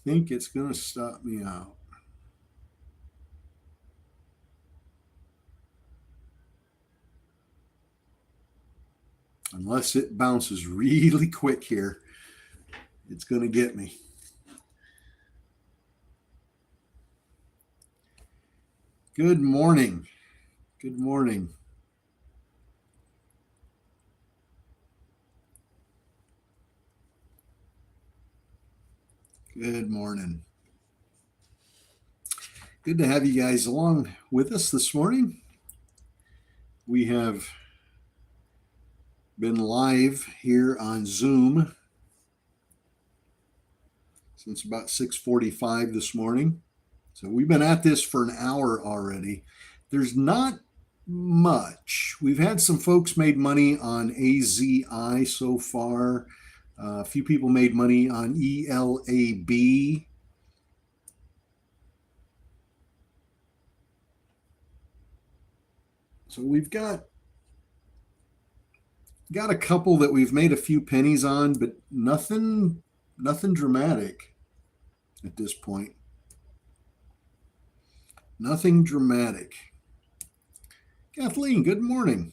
think it's going to stop me out. Unless it bounces really quick here, it's going to get me. Good morning. Good morning. Good morning. Good to have you guys along with us this morning. We have been live here on Zoom since about 6:45 this morning. So we've been at this for an hour already. There's not much. We've had some folks made money on AZI so far. A few people made money on ELAB. So we've got a couple that we've made a few pennies on, but nothing dramatic at this point. Nothing dramatic. Kathleen, good morning.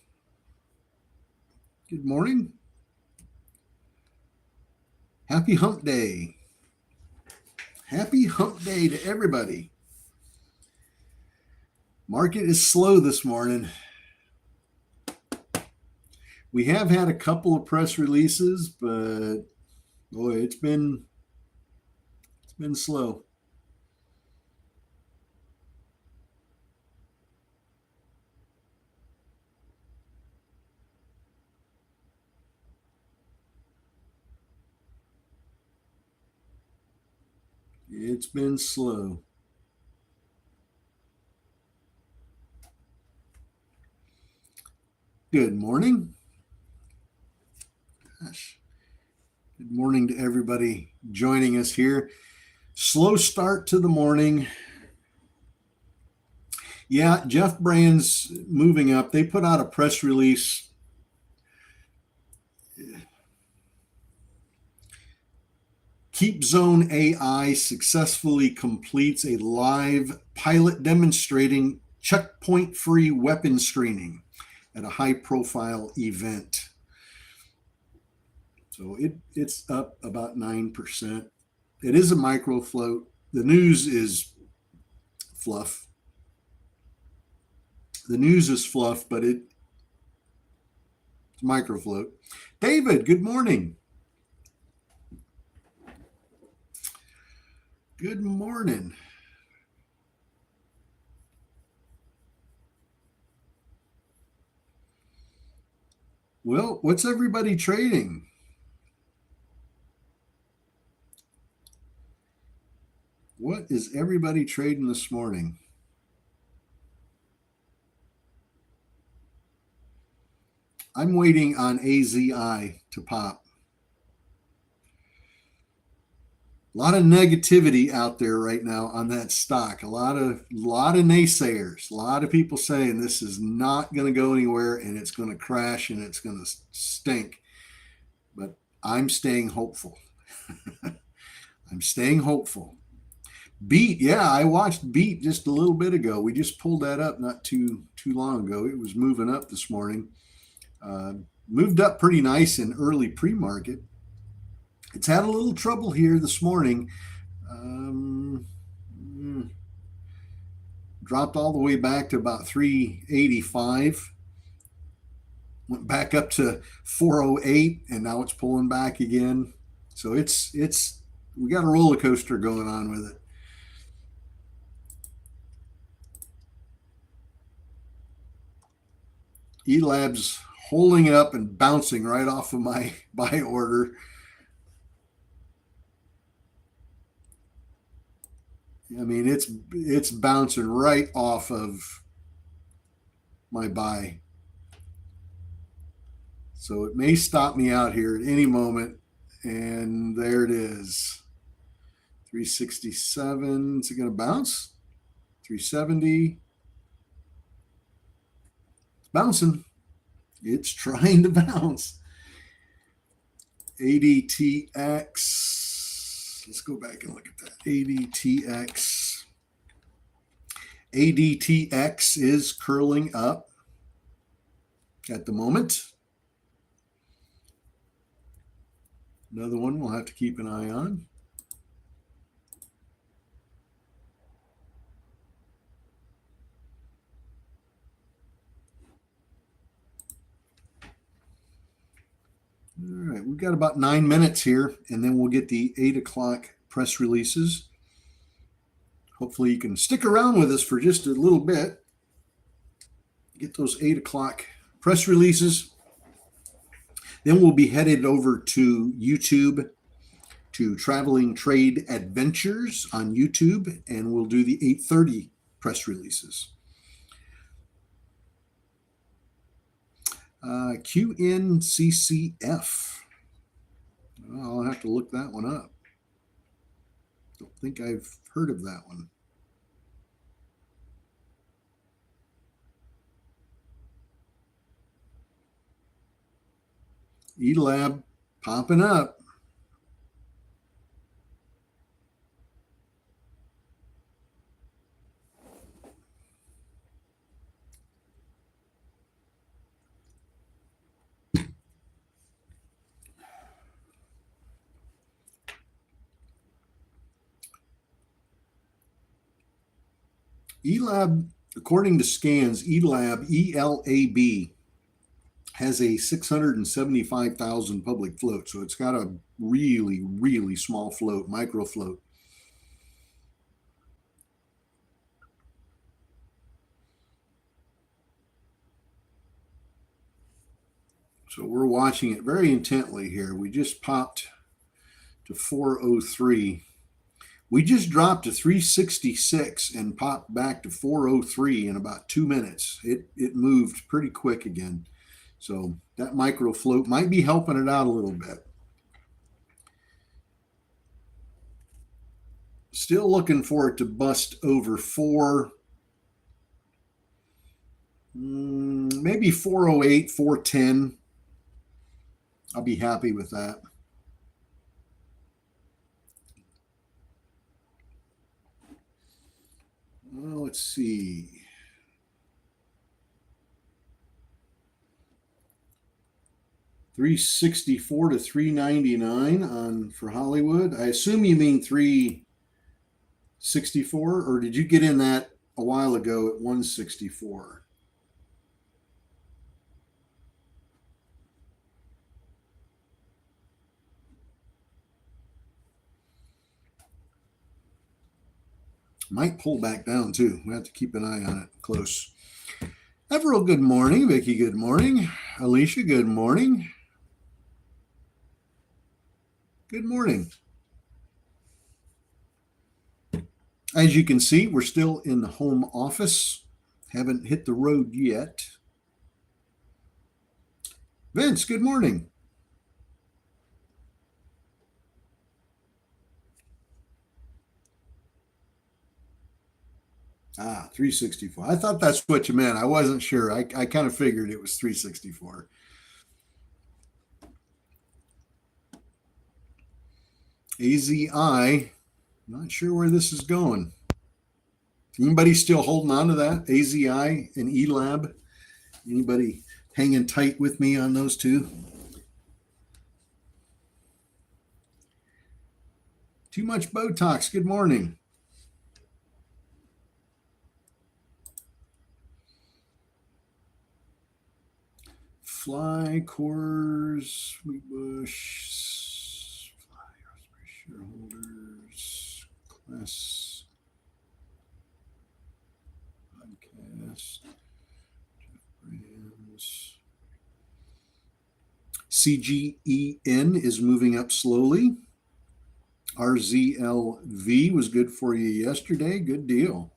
Good morning. Happy Hump Day. Happy Hump Day to everybody. Market is slow this morning. We have had a couple of press releases, but boy, it's been slow. It's been slow. Good morning. Gosh. Good morning to everybody joining us here. Slow start to the morning. Yeah, Jeff Brand's moving up. They put out a press release. KeepZone AI successfully completes a live pilot demonstrating checkpoint-free weapon screening at a high-profile event. So it's up about 9%. It is a micro float. The news is fluff. The news is fluff, but it's micro float. David, good morning. Good morning. Well, what's everybody trading? What is everybody trading this morning? I'm waiting on AZI to pop. A lot of negativity out there right now on that stock. A lot of naysayers. A lot of people saying this is not going to go anywhere and it's going to crash and it's going to stink. But I'm staying hopeful. I'm staying hopeful. Beat, yeah, I watched Beat just a little bit ago. We just pulled that up not too long ago. It was moving up this morning. Moved up pretty nice in early pre-market. It's had a little trouble here this morning. Dropped all the way back to about 385. Went back up to 408, and now it's pulling back again. So it's we got a roller coaster going on with it. ELAB's holding it up and bouncing right off of my buy order. I mean, it's bouncing right off of my buy. So it may stop me out here at any moment. And there it is. 367. Is it going to bounce? 370. It's bouncing. It's trying to bounce. ADTX. Let's go back and look at that. ADTX. ADTX is curling up at the moment. Another one we'll have to keep an eye on. All right, we've got about 9 minutes here, and then we'll get the 8 o'clock press releases. Hopefully you can stick around with us for just a little bit. Get those 8 o'clock press releases. Then we'll be headed over to YouTube, to Traveling Trade Adventures on YouTube, and we'll do the 8:30 press releases. QNCCF. I'll have to look that one up. Don't think I've heard of that one. eLab popping up. eLab, according to scans, eLab, ELAB, has a 675,000 public float. So it's got a really, really small float, micro float. So we're watching it very intently here. We just popped to 403. We just dropped to 366 and popped back to 403 in about 2 minutes. It moved pretty quick again. So that micro float might be helping it out a little bit. Still looking for it to bust over 4, maybe 408, 410. I'll be happy with that. Well, let's see. $364 to $399 on for Hollywood. I assume you mean $364, or did you get in that a while ago at $164? Might pull back down too. We have to keep an eye on it close. Everett, good morning. Vicki, good morning. Alicia, good morning. Good morning. As you can see, we're still in the home office. Haven't hit the road yet. Vince, good morning. Ah, 364. I thought that's what you meant. I wasn't sure. I kind of figured it was 364. AZI, not sure where this is going. Anybody still holding on to that? AZI and eLab? Anybody hanging tight with me on those two? Too much Botox. Good morning. Fly, Coors, Sweetbush, Fly, shareholders, class, podcast, brands. CGEN is moving up slowly. RZLV was good for you yesterday. Good deal.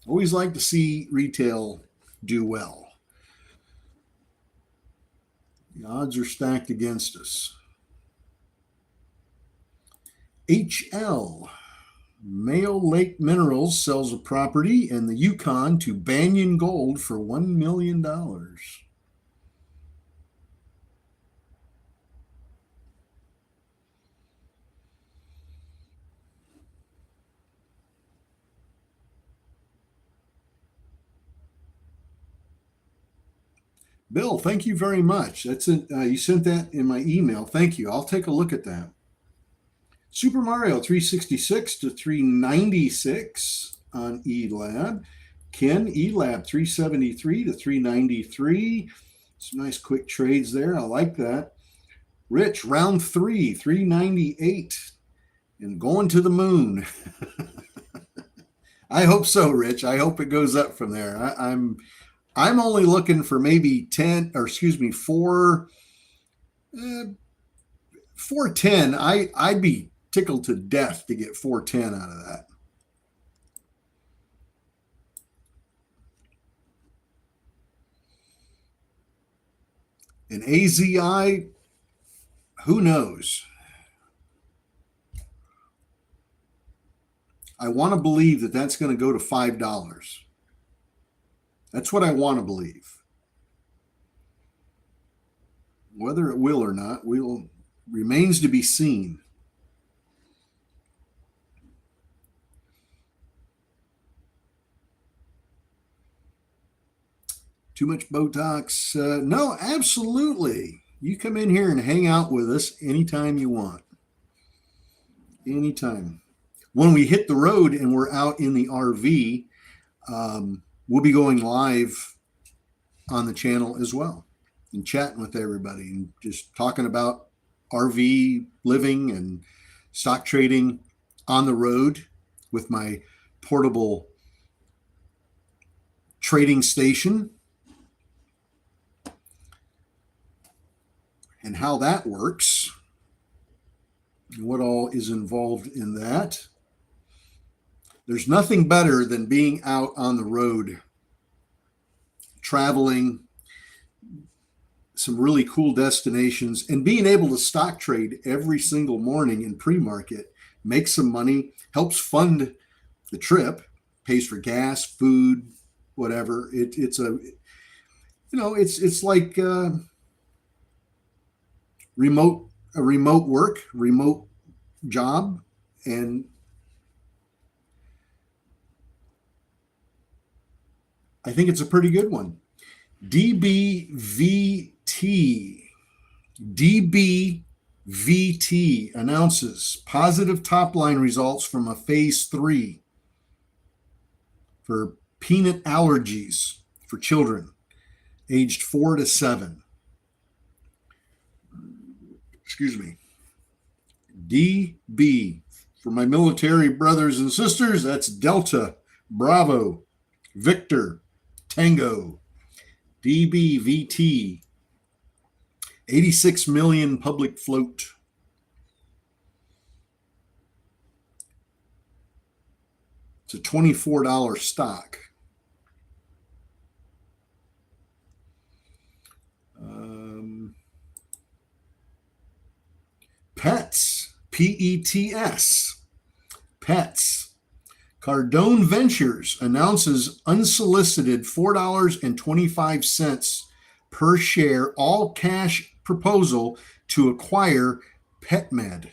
Always like to see retail do well. The odds are stacked against us. HL, Mayo Lake Minerals sells a property in the Yukon to Banyan Gold for $1 million. Bill, thank you very much. That's it. You sent that in my email. Thank you. I'll take a look at that. Super Mario 366 to 396 on ELAB. Ken, ELAB 373 to 393. Some nice quick trades there. I like that. Rich, round 3, 398. And going to the moon. I hope so, Rich. I hope it goes up from there. I'm only looking for maybe 10, or excuse me, 410. I'd be tickled to death to get 410 out of that. And AZI, who knows? I want to believe that that's going to go to $5. That's what I want to believe. Whether it will or not, remains to be seen. Too much Botox? No, absolutely. You come in here and hang out with us anytime you want. Anytime. When we hit the road and we're out in the RV, we'll be going live on the channel as well and chatting with everybody and just talking about RV living and stock trading on the road with my portable trading station and how that works and what all is involved in that. There's nothing better than being out on the road, traveling some really cool destinations, and being able to stock trade every single morning in pre-market, make some money, helps fund the trip, pays for gas, food, whatever. It's like remote work, remote job, and I think it's a pretty good one. DBVT announces positive top-line results from a phase 3 for peanut allergies for children aged 4 to 7. Excuse me. DB, for my military brothers and sisters, that's Delta, Bravo, Victor, Tango. DBVT, 86 million public float. It's a $24 stock. Pets, PETS, Pets. Cardone Ventures announces unsolicited $4.25 per share all cash proposal to acquire PetMed.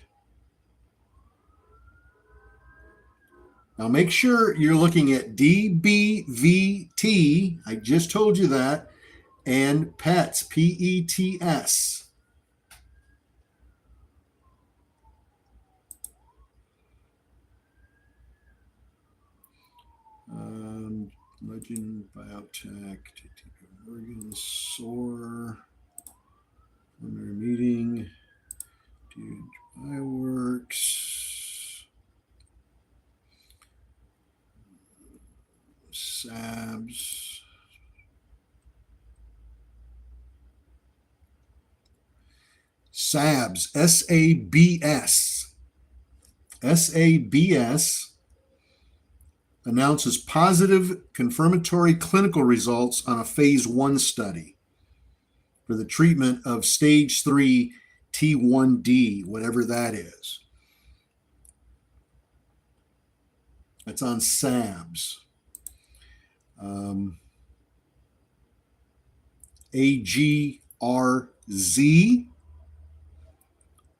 Now make sure you're looking at DBVT, I just told you that, and Pets, PETS. Legend Biotech, Oregon SOAR, preliminary meeting, Bioworks, SABS, SABS announces positive confirmatory clinical results on a phase 1 study for the treatment of stage 3 T1D, whatever that is. That's on SABS. AGRZ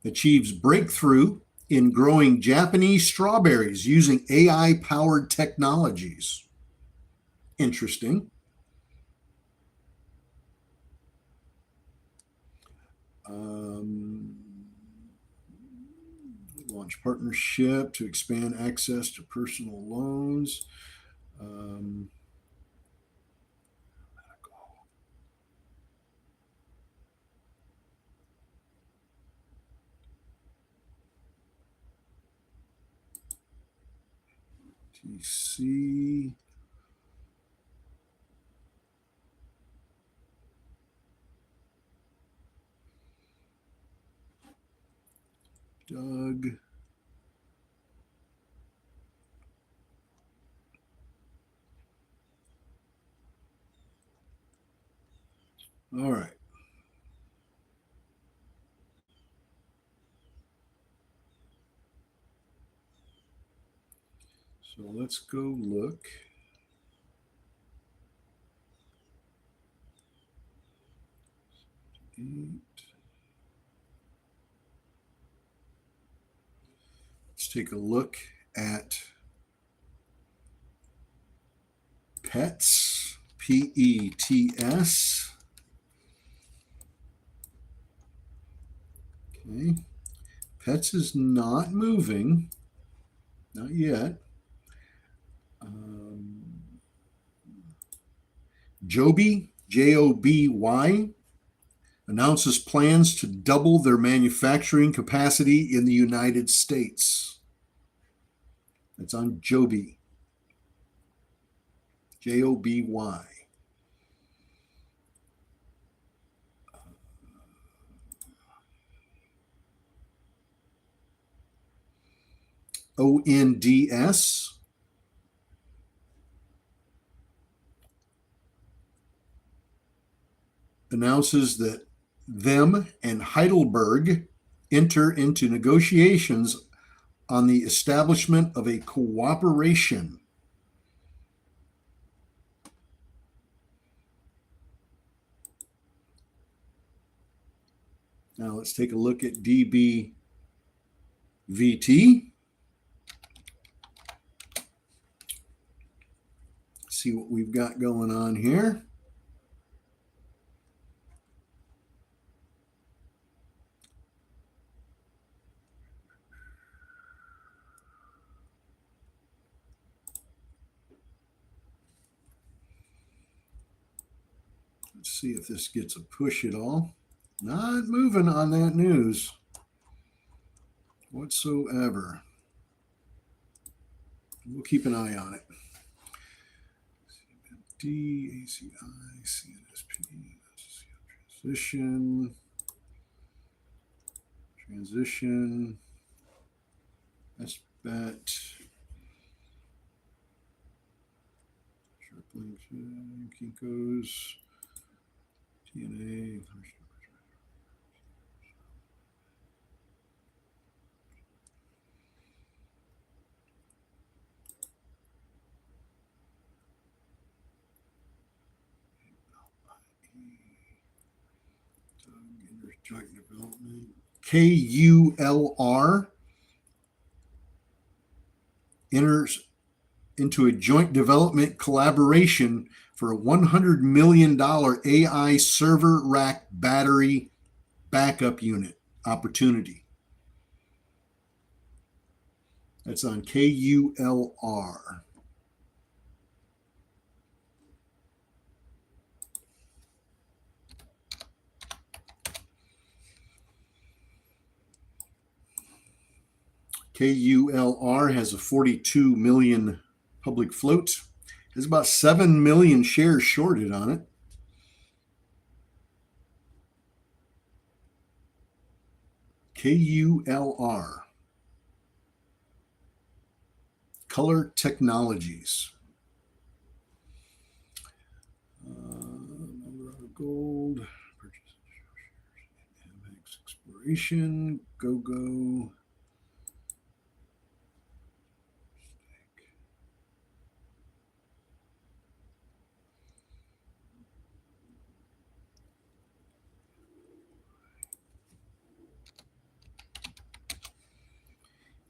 achieves breakthrough in growing Japanese strawberries using AI-powered technologies. Interesting. Launch partnership to expand access to personal loans. TC. Doug. All right. So let's go look. Let's take a look at PETS, PETS. Okay. PETS is not moving, not yet. Joby, Joby, announces plans to double their manufacturing capacity in the United States. That's on Joby. Joby. ONDS. Announces that them and Heidelberg enter into negotiations on the establishment of a cooperation. Now let's take a look at DBVT. See what we've got going on here. Let's see if this gets a push at all. Not moving on that news whatsoever. We'll keep an eye on it. D, ACI, CNSP, transition, SBET, Kinko's, TNA. Joint development. KULR enters into a joint development collaboration for a $100 million AI server rack battery backup unit opportunity. That's on KULR. KULR has a 42 million public float. There's about 7 million shares shorted on it. KULR. Color Technologies. Gold. Purchase Amex Exploration. GoGo.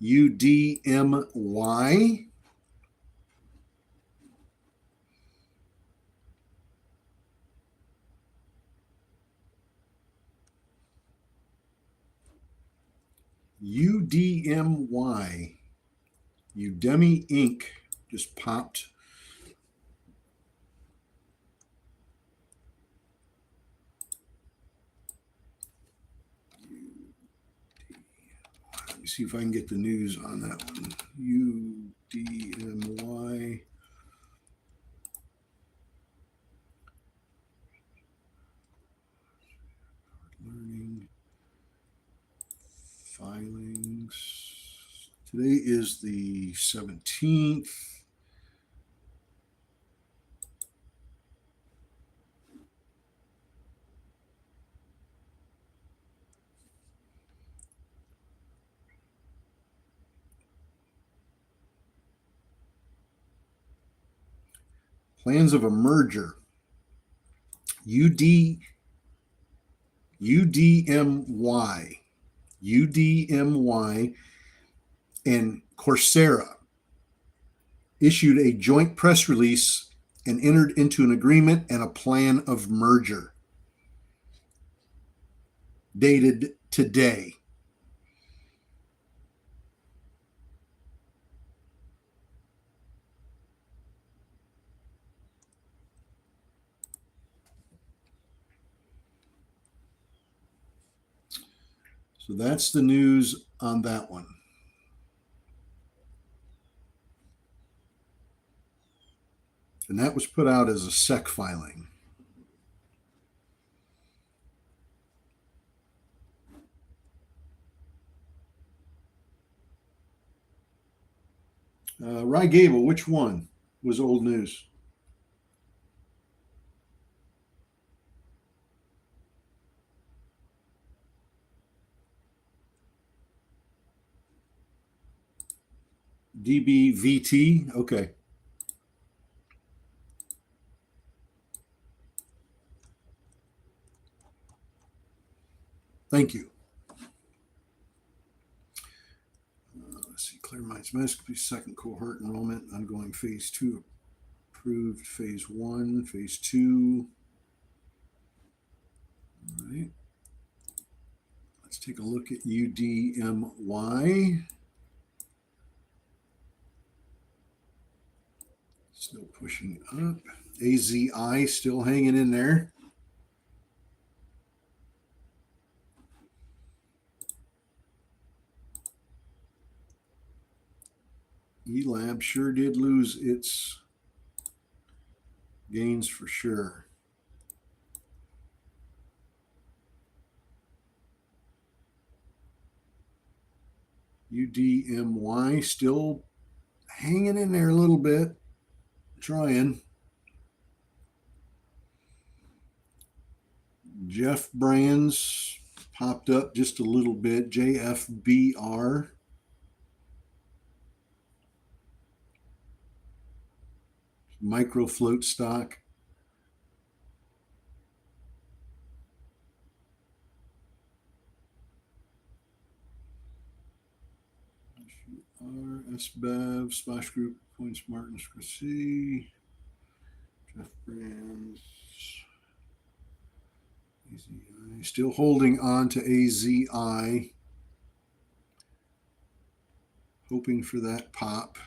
UDMY. UDMY, Udemy Inc. just popped. Let me see if I can get the news on that one. UDMY. Learning filings. Today is the 17th. Plans of a merger. UDMY and Coursera issued a joint press release and entered into an agreement and a plan of merger dated today. So that's the news on that one. And that was put out as a SEC filing. Rye Gable, which one was old news? DBVT? Okay. Thank you. Let's see. Clear Minds Masterpiece, second cohort enrollment, ongoing phase 2 approved, phase 1, phase 2. All right. Let's take a look at UDMY. Still pushing up. AZI still hanging in there. eLab sure did lose its gains for sure. UDMY still hanging in there a little bit, trying. Jeff Brands popped up just a little bit. JFBR. Micro float stock. SBEV, Splash Group, Points Martin Scorsese, Jeff Brands, AZI. Still holding on to AZI, hoping for that pop.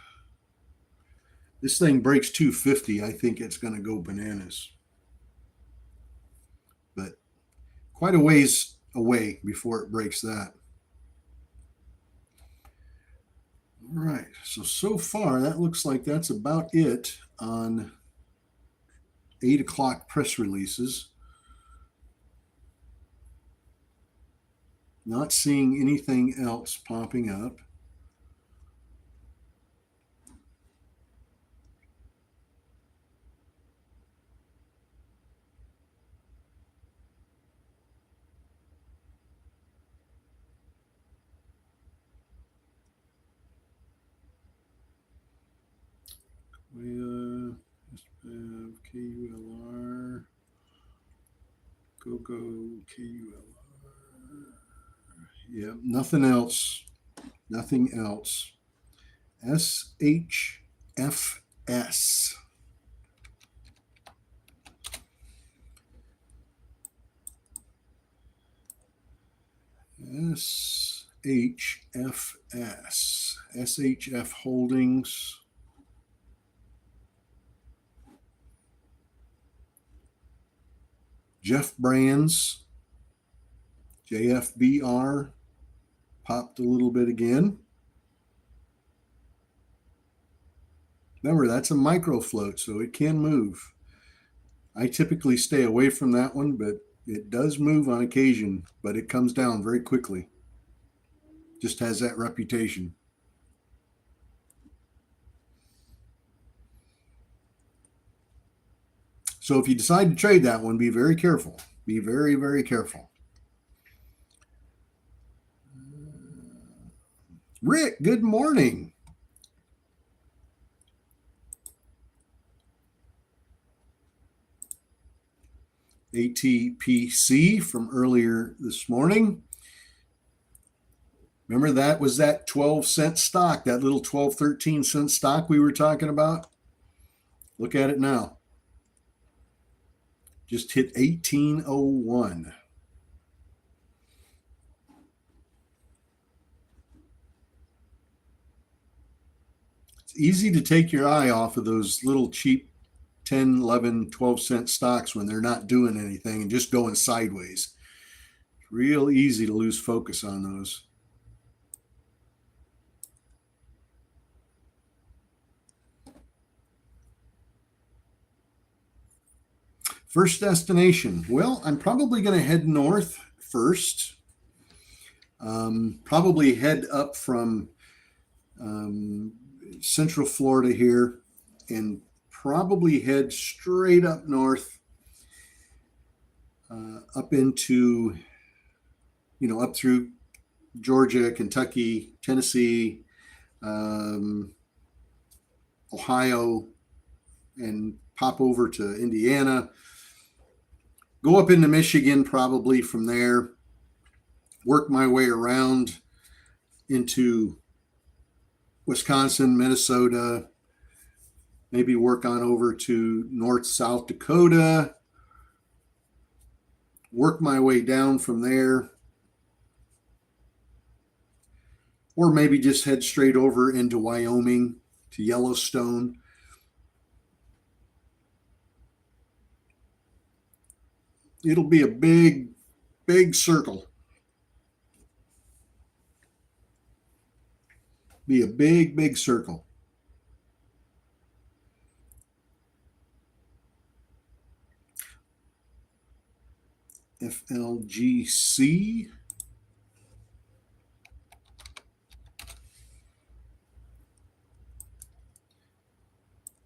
This thing breaks 250, I think it's going to go bananas. But quite a ways away before it breaks that. All right, so far that looks like that's about it on 8 o'clock press releases. Not seeing anything else popping up. SPAV, KULR, GoGo, KULR. Yeah, nothing else. Nothing else. SHFS. SHF Holdings. Jeff Brands, JFBR, popped a little bit again. Remember, that's a micro float, so it can move. I typically stay away from that one, but it does move on occasion, but it comes down very quickly. Just has that reputation. So if you decide to trade that one, be very careful. Be very, very careful. Rick, good morning. ATPC from earlier this morning. Remember, that was that 12-cent stock, that little 12, 13-cent stock we were talking about? Look at it now. Just hit 1801. It's easy to take your eye off of those little cheap 10, 11, 12-cent stocks when they're not doing anything and just going sideways. It's real easy to lose focus on those. First destination. Well, I'm probably going to head north first. Probably head up from Central Florida here and probably head straight up north, up into, up through Georgia, Kentucky, Tennessee, Ohio, and pop over to Indiana. Go up into Michigan probably from there. Work my way around into Wisconsin, Minnesota, maybe work on over to North South Dakota, work my way down from there, or maybe just head straight over into Wyoming to Yellowstone. It'll be a big, big circle. Be a big, big circle. FLGC.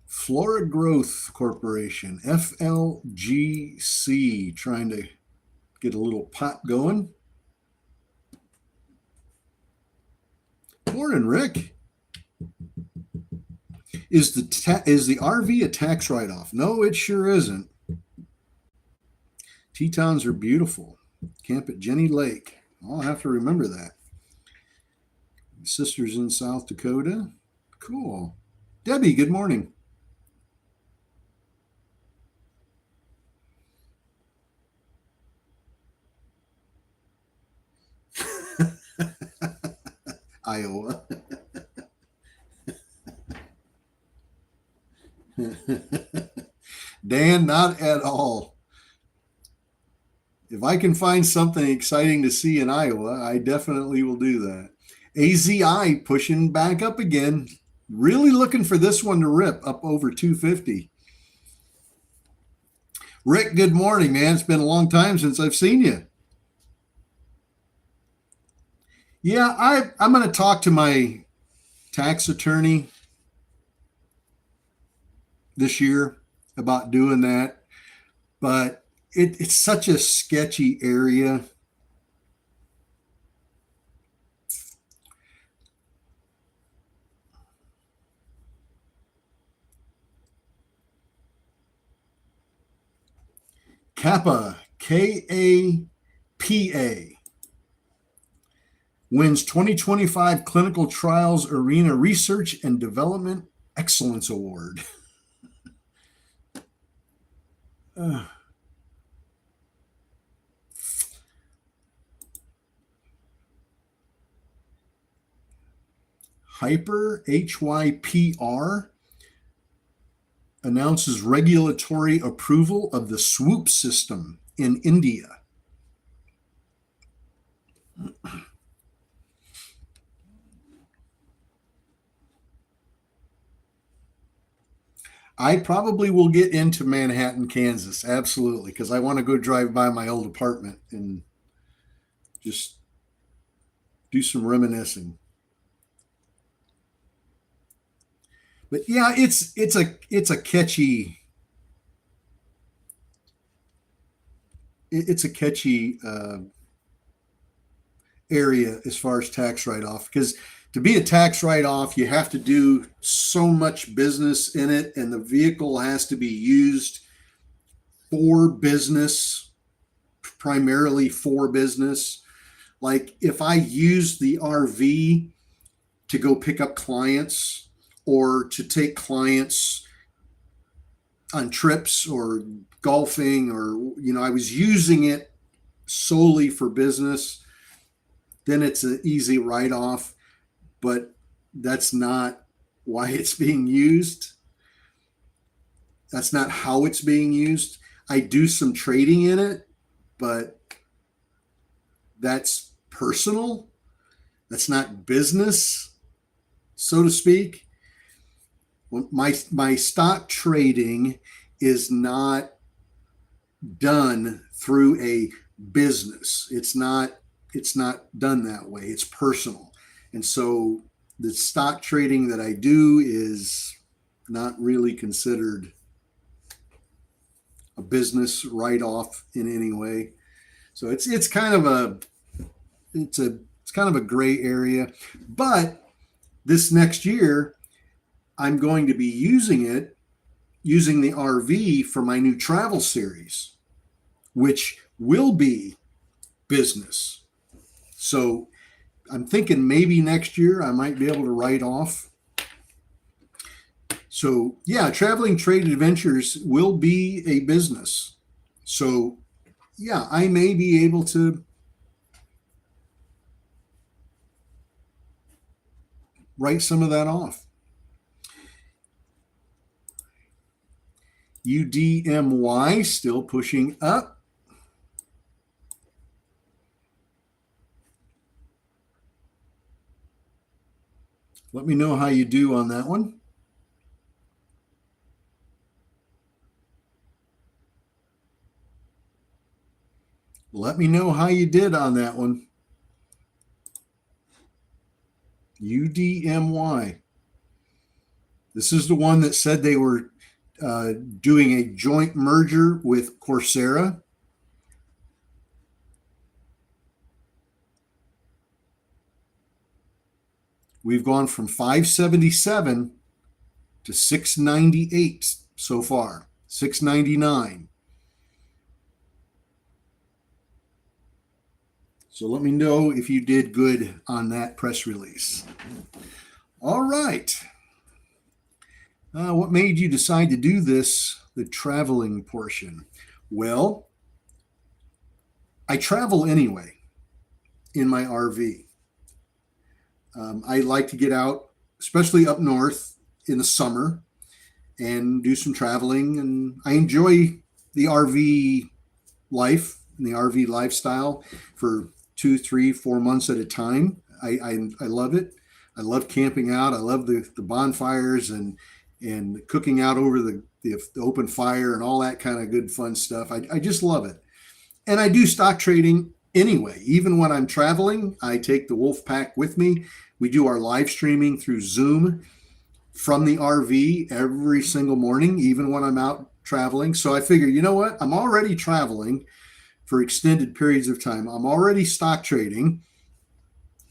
Flora Growth Corporation, FLGC, trying to get a little pop going. Morning, Rick. Is the RV a tax write-off? No, it sure isn't. Tetons are beautiful. Camp at Jenny Lake. I'll have to remember that. Sisters in South Dakota. Cool. Debbie, good morning. Iowa. Dan, not at all. If I can find something exciting to see in Iowa, I definitely will do that. AZI pushing back up again. Really looking for this one to rip up over 250. Rick, good morning, man. It's been a long time since I've seen you. Yeah, I'm going to talk to my tax attorney this year about doing that, but it's such a sketchy area. Kappa, KAPA, wins 2025 Clinical Trials Arena Research and Development Excellence Award. Hyper, HYPR, announces regulatory approval of the Swoop system in India. I probably will get into Manhattan, Kansas, absolutely, because I want to go drive by my old apartment and just do some reminiscing. But yeah, it's a catchy area as far as tax write off, because to be a tax write off, you have to do so much business in it, and the vehicle has to be used for business, primarily for business. Like if I use the RV to go pick up clients or to take clients on trips or golfing, or I was using it solely for business, then it's an easy write off. But that's not why it's being used. That's not how it's being used. I do some trading in it, but that's personal. That's not business, so to speak. My stock trading is not done through a business. It's not done that way. It's personal. And so the stock trading that I do is not really considered a business write-off in any way. So it's kind of a gray area. But this next year, I'm going to be using the RV for my new travel series, which will be business. So I'm thinking maybe next year I might be able to write off. So yeah, Traveling Trade Adventures will be a business. So yeah, I may be able to write some of that off. UDMY still pushing up. Let me know how you do on that one. Let me know how you did on that one. UDMY. This is the one that said they were doing a joint merger with Coursera. We've gone from 577 to 698 so far, 699. So let me know if you did good on that press release. All right. What made you decide to do this, the traveling portion? Well, I travel anyway in my RV. I like to get out, especially up north in the summer, and do some traveling. And I enjoy the RV life and the RV lifestyle for 2, 3, 4 months at a time. I love it. I love camping out. I love the bonfires and cooking out over the open fire and all that kind of good fun stuff. I just love it. And I do stock trading anyway. Even when I'm traveling, I take the Wolf Pack with me. We do our live streaming through Zoom from the RV every single morning, even when I'm out traveling. So I figure, you know what? I'm already traveling for extended periods of time. I'm already stock trading.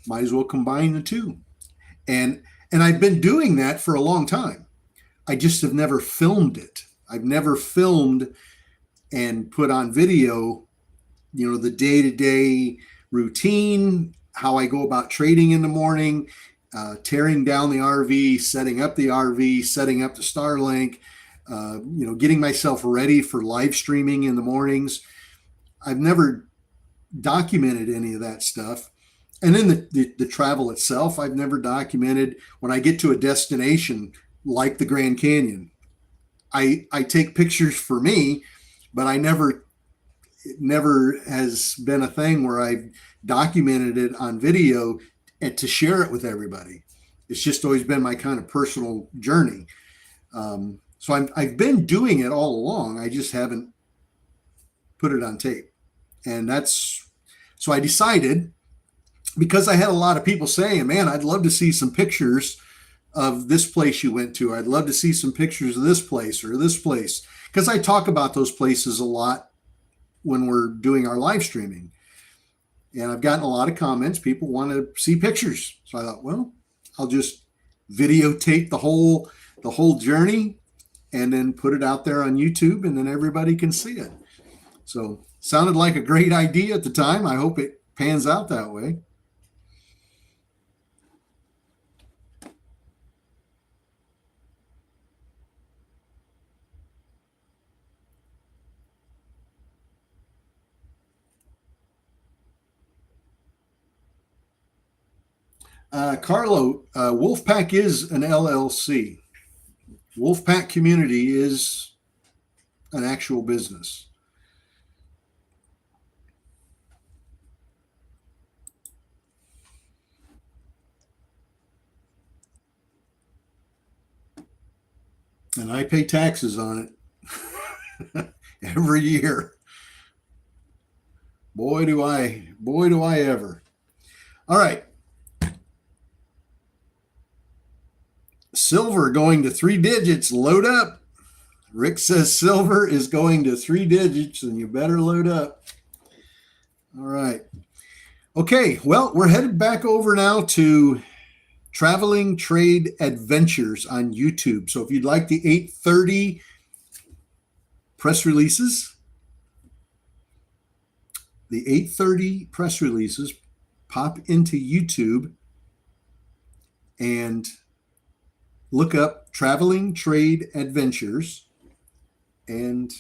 Might as well combine the two. And I've been doing that for a long time. I just have never filmed it. I've never filmed and put on video, the day-to-day routine, how I go about trading in the morning, tearing down the RV, setting up the RV, setting up the Starlink, getting myself ready for live streaming in the mornings. I've never documented any of that stuff. And then the travel itself, I've never documented. When I get to a destination like the Grand Canyon, I take pictures for me, but I never it never has been a thing where I've documented it on video and to share it with everybody. It's just always been my kind of personal journey. So I've been doing it all along. I just haven't put it on tape. And that's so I decided, because I had a lot of people saying, man, I'd love to see some pictures of this place you went to. I'd love to see some pictures of this place or this place. Because I talk about those places a lot when we're doing our live streaming. And I've gotten a lot of comments. People want to see pictures. So I thought, well, I'll just videotape the whole journey and then put it out there on YouTube, and then everybody can see it. So sounded like a great idea at the time. I hope it pans out that way. Carlo, Wolfpack is an LLC. Wolfpack Community is an actual business. And I pay taxes on it every year. Boy, do I ever. All right. Silver going to 3 digits. Load up. Rick says silver is going to 3 digits, and you better load up. All right. Okay. Well, we're headed back over now to Traveling Trade Adventures on YouTube. So if you'd like the 8:30 press releases, pop into YouTube and look up Traveling Trade Adventures and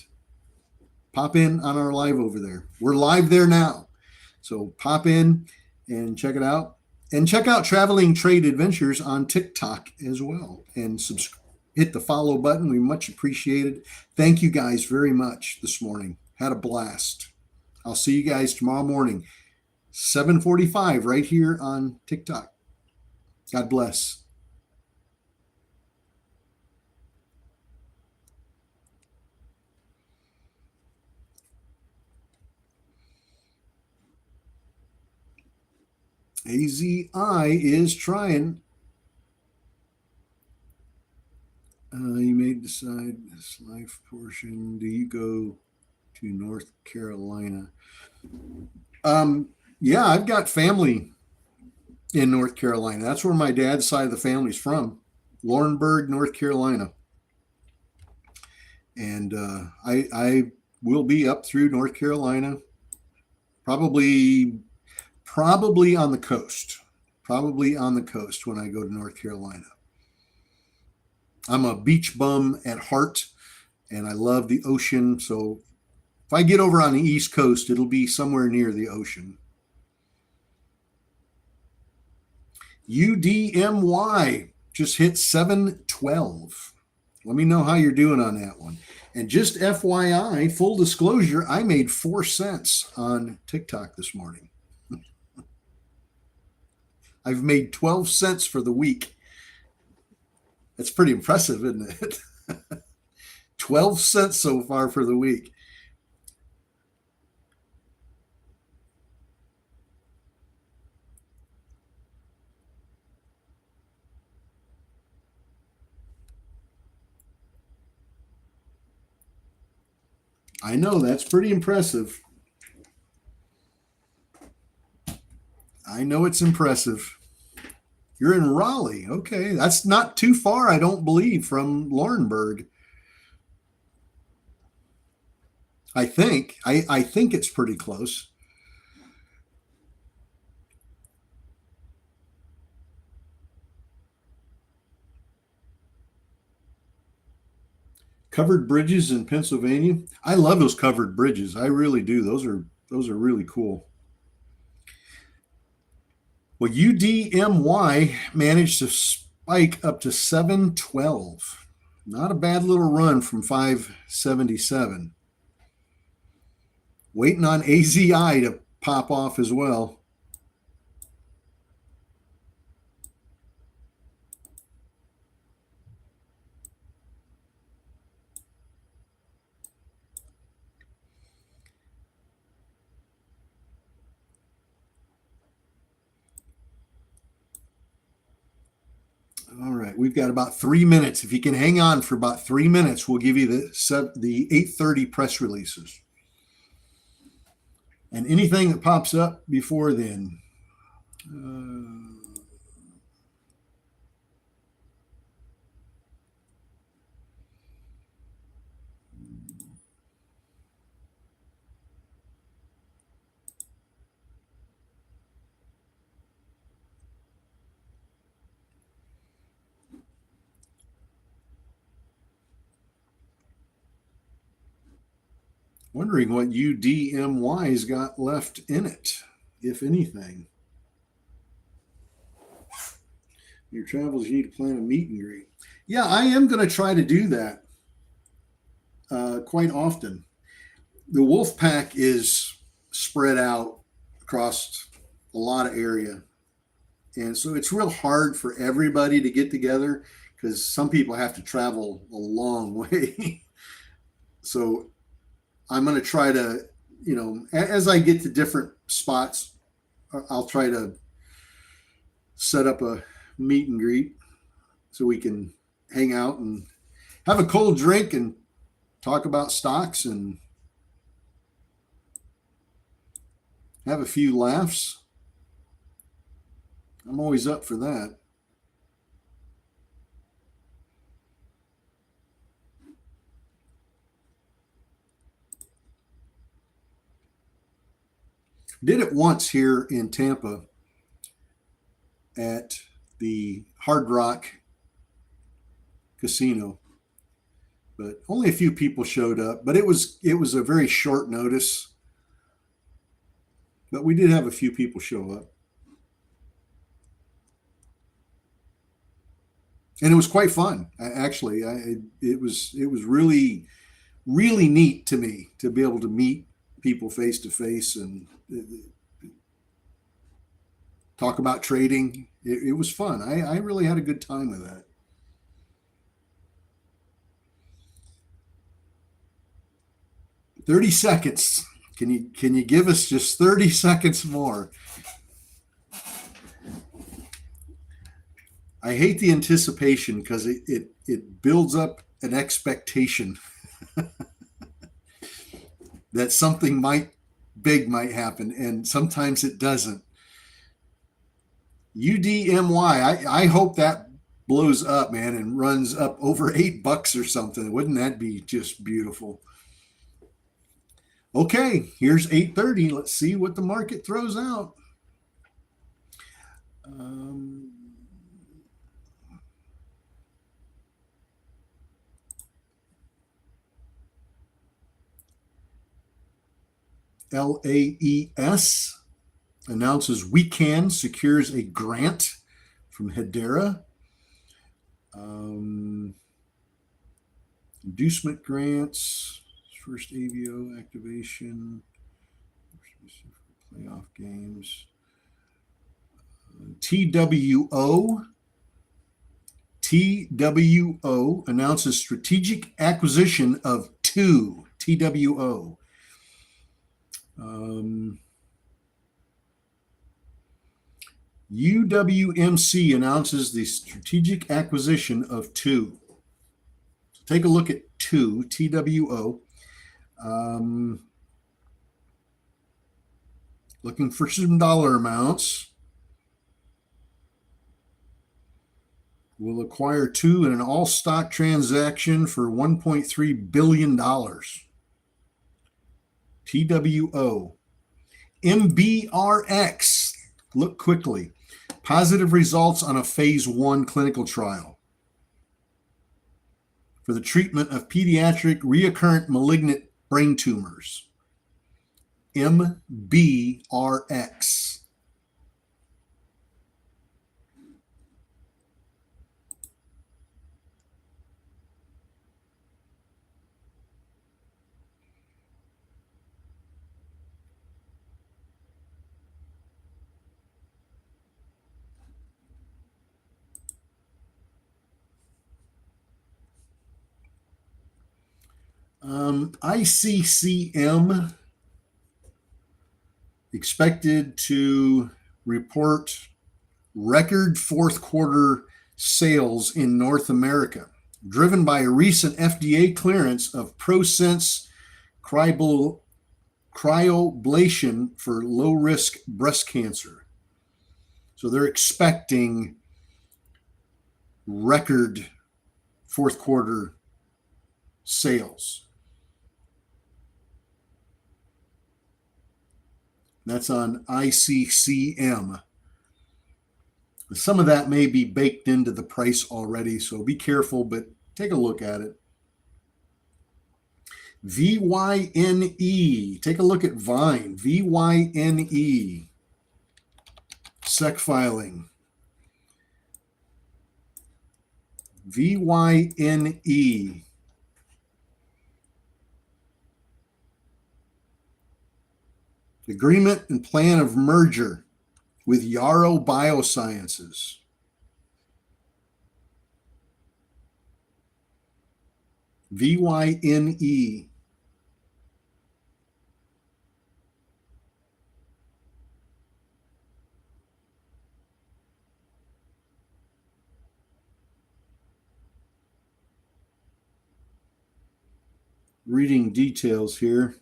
pop in on our live over there. We're live there now. So pop in and check it out. And check out Traveling Trade Adventures on TikTok as well. And hit the follow button. We much appreciate it. Thank you guys very much this morning. Had a blast. I'll see you guys tomorrow morning, 7:45, right here on TikTok. God bless. AZI is trying. You may decide this life portion. Do you go to North Carolina? Yeah, I've got family in North Carolina. That's where my dad's side of the family's from, Laurinburg, North Carolina. And I will be up through North Carolina, probably on the coast. Probably on the coast when I go to North Carolina. I'm a beach bum at heart, and I love the ocean. So if I get over on the East Coast, it'll be somewhere near the ocean. UDMY just hit 712. Let me know how you're doing on that one. And just FYI, full disclosure, I made 4 cents on TikTok this morning. I've made 12 cents for the week. That's pretty impressive, isn't it? 12 cents so far for the week. I know, that's pretty impressive. I know it's impressive. You're in Raleigh. Okay. That's not too far, I don't believe, from Laurinburg. I think. I think it's pretty close. Covered bridges in Pennsylvania. I love those covered bridges. I really do. Those are really cool. Well, UDMY managed to spike up to 712. Not a bad little run from 577. Waiting on AZI to pop off as well. All right, we've got about 3 minutes. If you can hang on for about 3 minutes, we'll give you the 8:30 press releases. And anything that pops up before then. Wondering what UDMY's got left in it, if anything. Your travels, you need to plan a meet and greet. Yeah, I am going to try to do that quite often. The wolf pack is spread out across a lot of area. And so it's real hard for everybody to get together because some people have to travel a long way. So I'm going to try to, as I get to different spots, I'll try to set up a meet and greet so we can hang out and have a cold drink and talk about stocks and have a few laughs. I'm always up for that. Did it once here in Tampa at the Hard Rock Casino, but only a few people showed up. But it was a very short notice, but we did have a few people show up, and it was quite fun. It was really neat to me to be able to meet people face to face and talk about trading. It was fun. I really had a good time with that. $30. Can you give us just 30 seconds more? I hate the anticipation because it builds up an expectation that something big might happen, and sometimes it doesn't. UDMY, I hope that blows up, man, and runs up over $8 or something. Wouldn't that be just beautiful? Okay, here's 8:30. Let's see what the market throws out. LAES announces WeCan secures a grant from Hedera. Inducement grants, first AVO activation, playoff games. TWO announces strategic acquisition of TWO. UWMC announces the strategic acquisition of TWO. So take a look at TWO. Looking for some dollar amounts. Will acquire TWO in an all-stock transaction for $1.3 billion. TWO. MBRX. Look quickly. Positive results on a phase 1 clinical trial for the treatment of pediatric recurrent malignant brain tumors. MBRX. ICCM expected to report record fourth quarter sales in North America, driven by a recent FDA clearance of ProSense cryoablation for low risk breast cancer. So they're expecting record fourth quarter sales. That's on ICCM. Some of that may be baked into the price already, so be careful, but take a look at it. VYNE. Take a look at Vine. VYNE. SEC filing. VYNE. Agreement and plan of merger with Yarrow Biosciences. VYNE. Reading details here.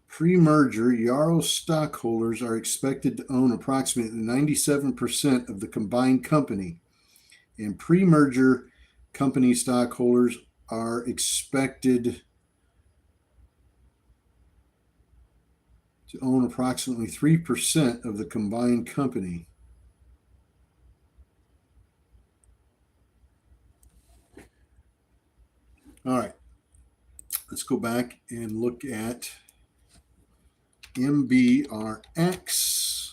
Pre-merger, Yarrow stockholders are expected to own approximately 97% of the combined company, and pre-merger company stockholders are expected to own approximately 3% of the combined company. All right, let's go back and look at MBRX.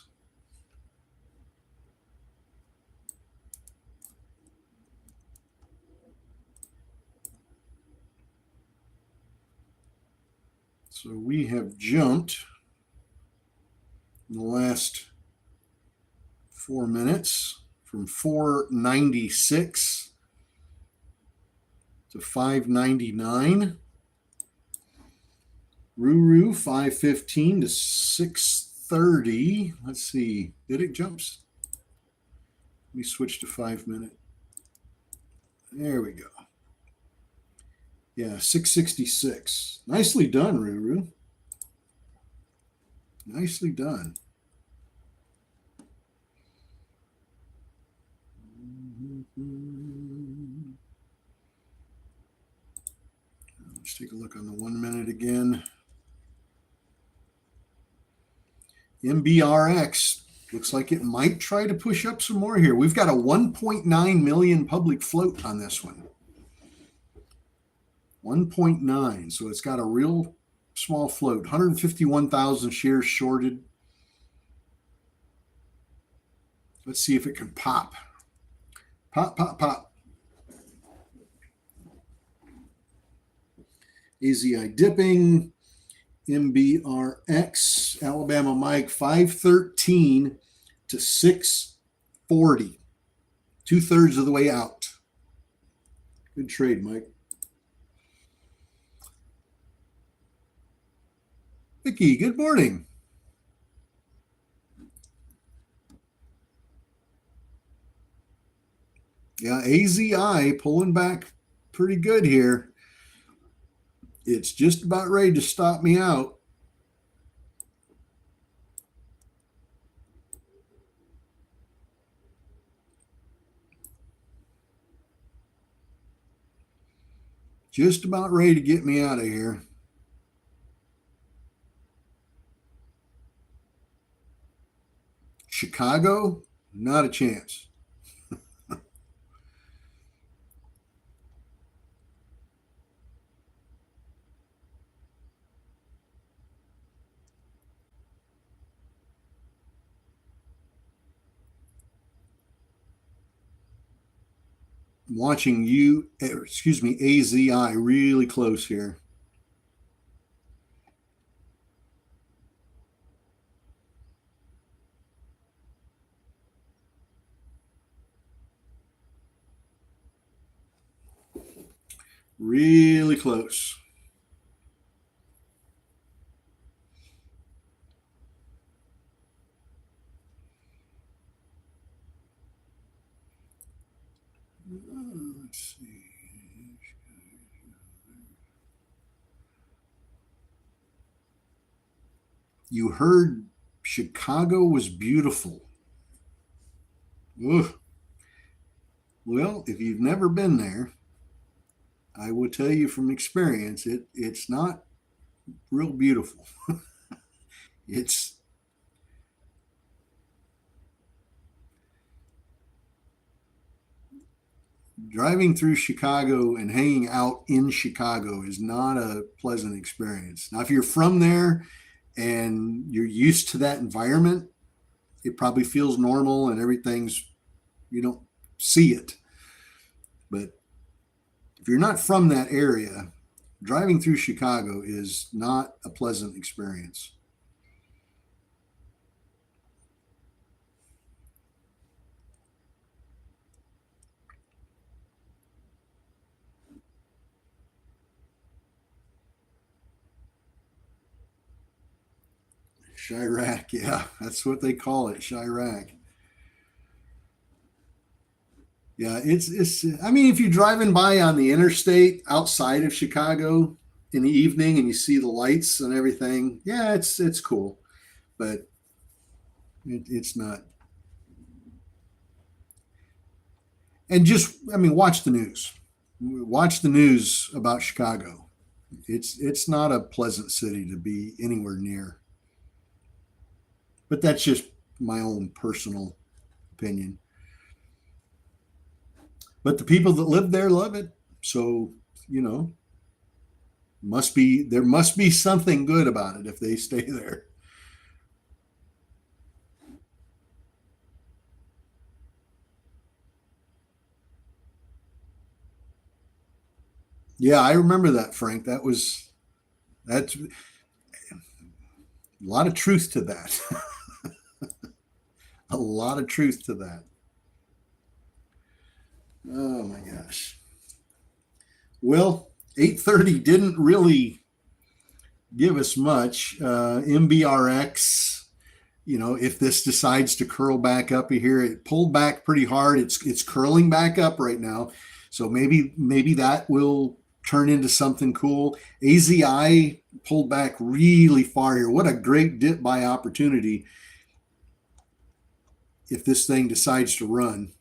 So we have jumped in the last 4 minutes from 496 to 599. Ruru 515 to 630. Let's see. Did it jump? Let me switch to 5 minute. There we go. Yeah, 666. Nicely done, Ruru. Nicely done. Let's take a look on the 1 minute again. MBRX looks like it might try to push up some more here. We've got a 1.9 million public float on this one. 1.9. So it's got a real small float. 151,000 shares shorted. Let's see if it can pop. Pop, pop, pop. AZI dipping. MBRX, Alabama Mike, 513 to 640. 2/3 of the way out. Good trade, Mike. Vicky, good morning. Yeah, AZI pulling back pretty good here. It's just about ready to stop me out. Just about ready to get me out of here. Chicago, not a chance. watching you, excuse me, AZI really close here. Really close. Let's see. You heard Chicago was beautiful. Ugh. Well, if you've never been there, I will tell you from experience, it's not real beautiful. It's driving through Chicago and hanging out in Chicago is not a pleasant experience. Now, if you're from there and you're used to that environment, it probably feels normal and everything's, you don't see it. But if you're not from that area, driving through Chicago is not a pleasant experience. Chirac, yeah, that's what they call it, Chirac. Yeah, it's. I mean, if you're driving by on the interstate outside of Chicago in the evening and you see the lights and everything, yeah, it's cool, but it's not. And just, I mean, watch the news. Watch the news about Chicago. It's not a pleasant city to be anywhere near. But that's just my own personal opinion. But the people that live there love it. So, you know, must be there must be something good about it if they stay there. Yeah, I remember that, Frank. That's a lot of truth to that. A lot of truth to that. Oh my gosh. Well, 8:30 didn't really give us much. MBRX, you know, if this decides to curl back up here, it pulled back pretty hard. It's curling back up right now. So maybe that will turn into something cool. AZI pulled back really far here. What a great dip buy opportunity if this thing decides to run.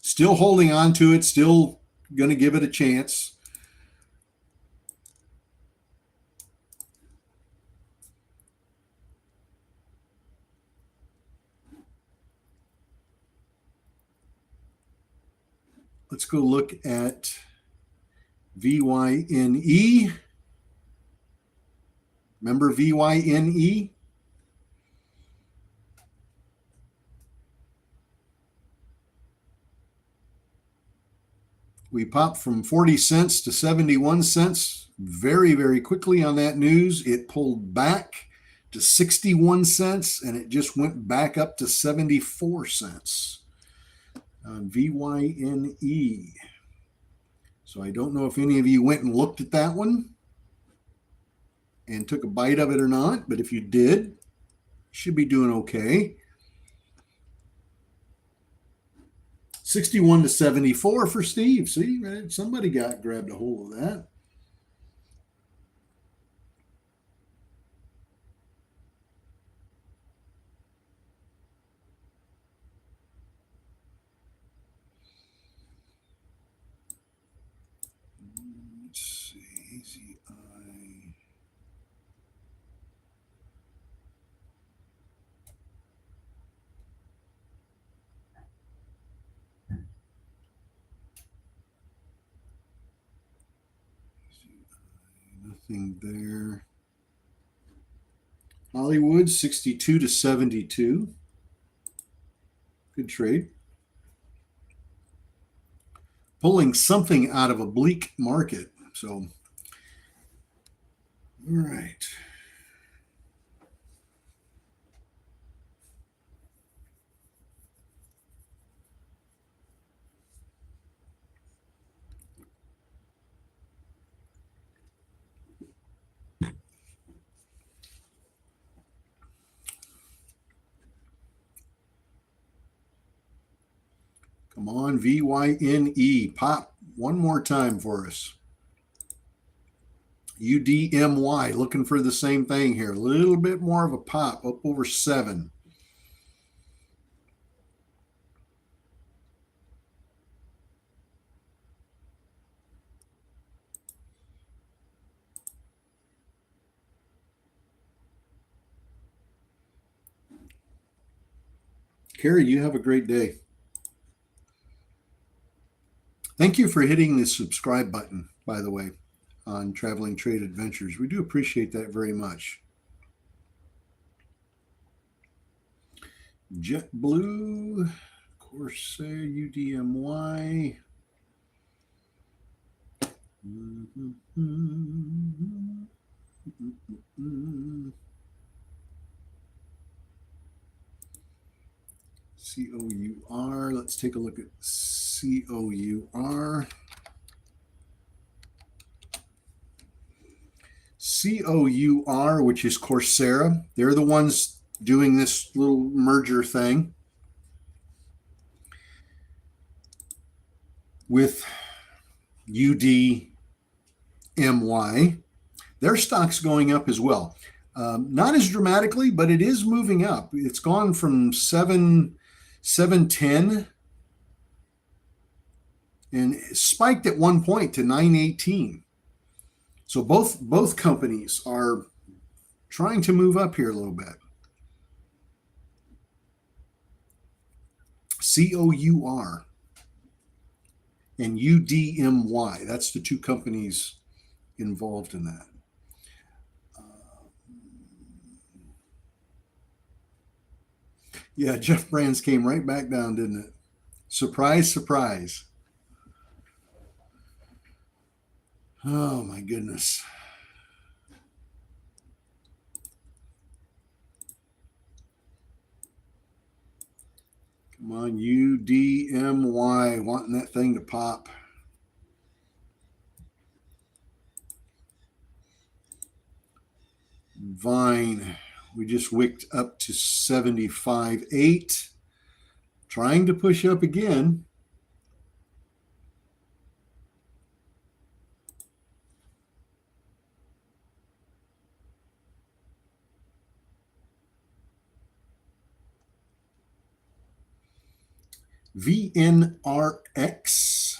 Still holding on to it, still going to give it a chance. Let's go look at VYNE. Remember VYNE? We popped from 40 cents to 71 cents very, very quickly on that news. It pulled back to 61 cents and it just went back up to 74 cents on VYNE. So I don't know if any of you went and looked at that one and took a bite of it or not, but if you did, you should be doing okay. 61 to 74 for Steve. See, somebody grabbed a hold of that. Let's see, AZI. Nothing there. Hollywood 62 to 72. Good trade. pulling something out of a bleak market. So, all right. Come on, VYNE. Pop one more time for us. UDMY, looking for the same thing here. A little bit more of a pop, up over 7. Carrie, you have a great day. Thank you for hitting the subscribe button, by the way, on Traveling Trade Adventures. We do appreciate that very much. JetBlue, Corsair, UDMY. COUR. Let's take a look at COUR. COUR, which is Coursera. They're the ones doing this little merger thing with UDMY. Their stock's going up as well. Not as dramatically, but it is moving up. It's gone from 710 and spiked at one point to 918. So both companies are trying to move up here a little bit. COUR and UDMY. That's the two companies involved in that. Yeah, Jeff Brands came right back down, didn't it? Surprise, surprise. Oh, my goodness. Come on, UDMY, wanting that thing to pop. Vine, we just wicked up to 75.8. Trying to push up again. VNRX.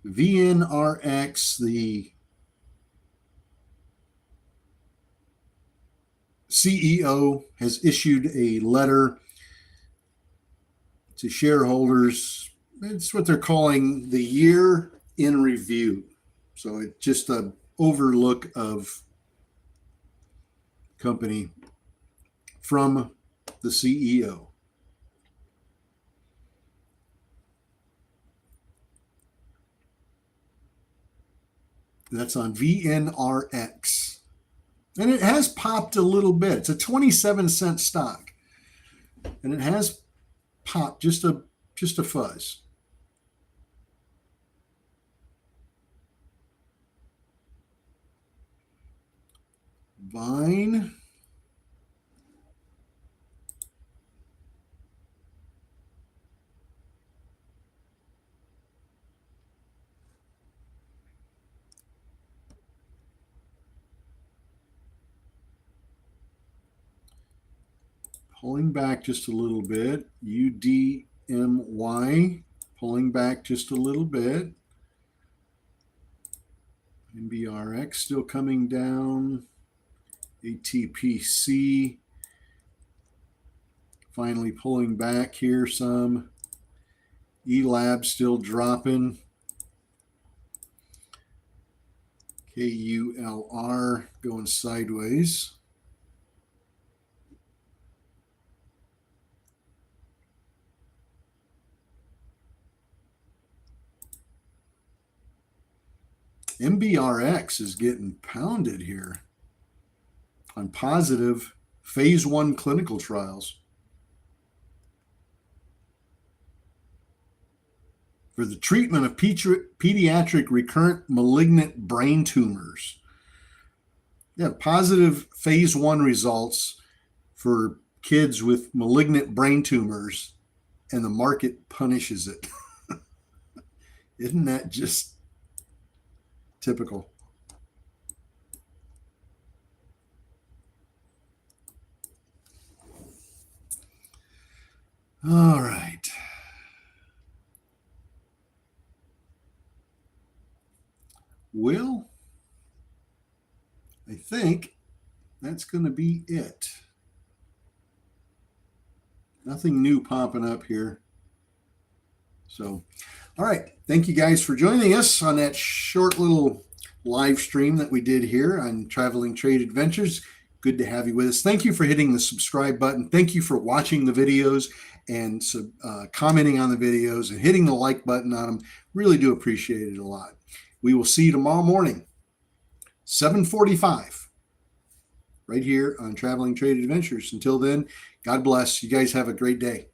VNRX, the CEO has issued a letter to shareholders. It's what they're calling the year in review. So it's just an overlook of company from the CEO. That's on VNRX. And it has popped a little bit. It's a 27-cent stock. And it has popped just a fuzz. Vine. Pulling back just a little bit. UDMY pulling back just a little bit. NBRX still coming down. ATPC finally pulling back here some. ELAB still dropping. KULR going sideways. MBRX is getting pounded here on positive phase 1 clinical trials for the treatment of pediatric recurrent malignant brain tumors. Yeah, positive phase 1 results for kids with malignant brain tumors, and the market punishes it. Isn't that just typical? All right. Well, I think that's going to be it. Nothing new popping up here. So, all right. Thank you guys for joining us on that short little live stream that we did here on Traveling Trade Adventures. Good to have you with us. Thank you for hitting the subscribe button. Thank you for watching the videos and commenting on the videos and hitting the like button on them. Really do appreciate it a lot. We will see you tomorrow morning, 7:45, right here on Traveling Trade Adventures. Until then, God bless. You guys have a great day.